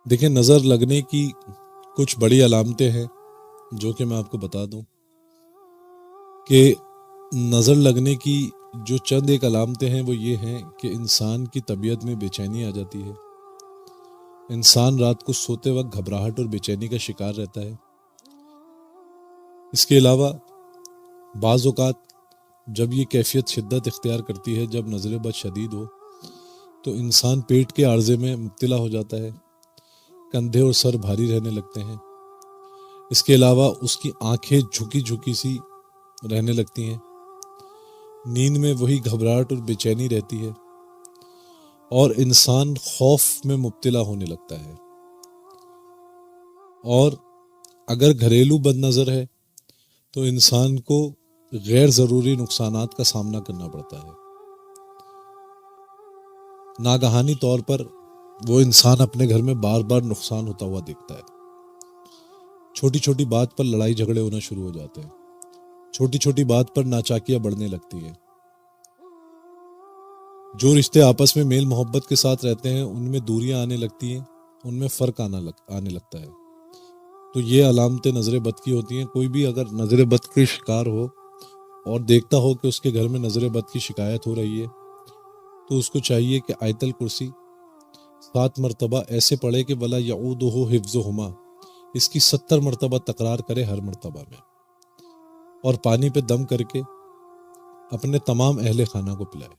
دیکھیں، نظر لگنے کی کچھ بڑی علامتیں ہیں جو کہ میں آپ کو بتا دوں کہ نظر لگنے کی جو چند ایک علامتیں ہیں وہ یہ ہیں کہ انسان کی طبیعت میں بے چینی آ جاتی ہے، انسان رات کو سوتے وقت گھبراہٹ اور بے چینی کا شکار رہتا ہے۔ اس کے علاوہ بعض اوقات جب یہ کیفیت شدت اختیار کرتی ہے، جب نظر بد شدید ہو، تو انسان پیٹ کے عارضے میں مبتلا ہو جاتا ہے، کندھے اور سر بھاری رہنے لگتے ہیں۔ اس کے علاوہ اس کی آنکھیں جھکی جھکی سی رہنے لگتی ہیں، نیند میں وہی گھبراہٹ اور بے چینی رہتی ہے، اور انسان خوف میں مبتلا ہونے لگتا ہے۔ اور اگر گھریلو بد نظر ہے تو انسان کو غیر ضروری نقصانات کا سامنا کرنا پڑتا ہے۔ ناگہانی طور پر وہ انسان اپنے گھر میں بار بار نقصان ہوتا ہوا دیکھتا ہے، چھوٹی چھوٹی بات پر لڑائی جھگڑے ہونا شروع ہو جاتے ہیں، چھوٹی چھوٹی بات پر ناچاکیاں بڑھنے لگتی ہیں۔ جو رشتے آپس میں میل محبت کے ساتھ رہتے ہیں ان میں دوریاں آنے لگتی ہیں، ان میں فرق آنے لگتا ہے۔ تو یہ علامتیں نظر بد کی ہوتی ہیں۔ کوئی بھی اگر نظر بد کے شکار ہو اور دیکھتا ہو کہ اس کے گھر میں نظر بد کی شکایت ہو رہی ہے تو اس کو چاہیے کہ آیت الکرسی 7 مرتبہ ایسے پڑھے کہ ولا یعودہ حفظہما، اس کی 70 مرتبہ تکرار کرے ہر مرتبہ میں، اور پانی پہ دم کر کے اپنے تمام اہل خانہ کو پلائے۔